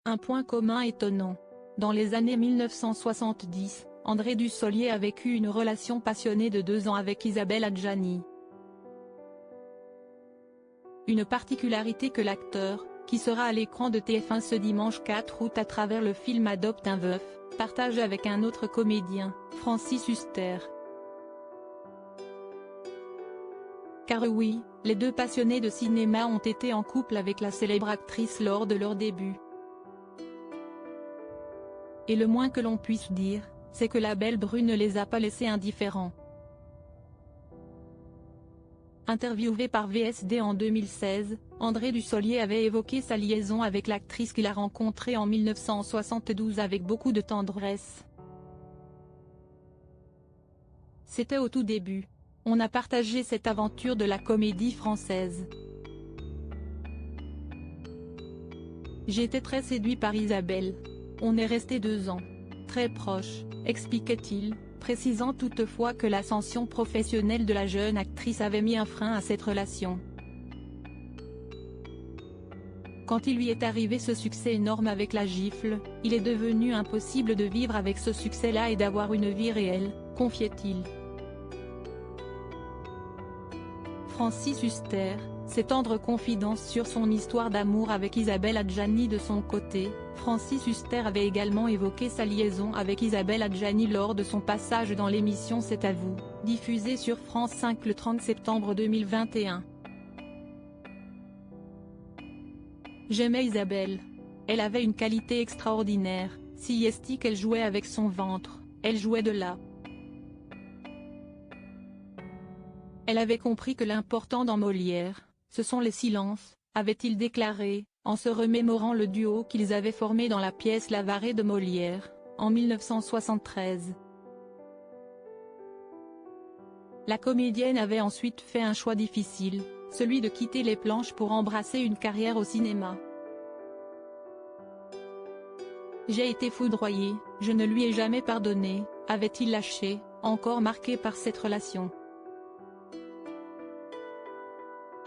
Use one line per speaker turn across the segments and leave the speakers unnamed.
Un point commun étonnant. Dans les années 1970, André Dussolier a vécu une relation passionnée de 2 ans avec Isabelle Adjani. Une particularité que l'acteur, qui sera à l'écran de TF1 ce dimanche 4 août à travers le film Adopte un veuf, partage avec un autre comédien, Francis Huster. Car oui, les deux passionnés de cinéma ont été en couple avec la célèbre actrice lors de leur début. Et le moins que l'on puisse dire, c'est que la belle brune ne les a pas laissés indifférents. Interviewé par VSD en 2016, André Dussolier avait évoqué sa liaison avec l'actrice qu'il a rencontrée en 1972 avec beaucoup de tendresse. C'était au tout début. On a partagé cette aventure de la comédie française. J'étais très séduit par Isabelle. On est resté 2 ans. Très proches, expliquait-il, précisant toutefois que l'ascension professionnelle de la jeune actrice avait mis un frein à cette relation. Quand il lui est arrivé ce succès énorme avec La Gifle, il est devenu impossible de vivre avec ce succès-là et d'avoir une vie réelle, confiait-il. Francis Huster, ses tendres confidences sur son histoire d'amour avec Isabelle Adjani. De son côté, Francis Huster avait également évoqué sa liaison avec Isabelle Adjani lors de son passage dans l'émission C'est à vous, diffusée sur France 5 le 30 septembre 2021. J'aimais Isabelle. Elle avait une qualité extraordinaire, si estie qu'elle jouait avec son ventre, elle jouait de là. Elle avait compris que l'important dans Molière, ce sont les silences, avait-il déclaré, en se remémorant le duo qu'ils avaient formé dans la pièce L'Avare de Molière, en 1973. La comédienne avait ensuite fait un choix difficile, celui de quitter les planches pour embrasser une carrière au cinéma. J'ai été foudroyé, je ne lui ai jamais pardonné, avait-il lâché, encore marqué par cette relation.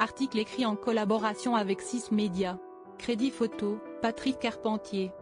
Article écrit en collaboration avec 6 Médias. Crédit photo, Patrick Carpentier.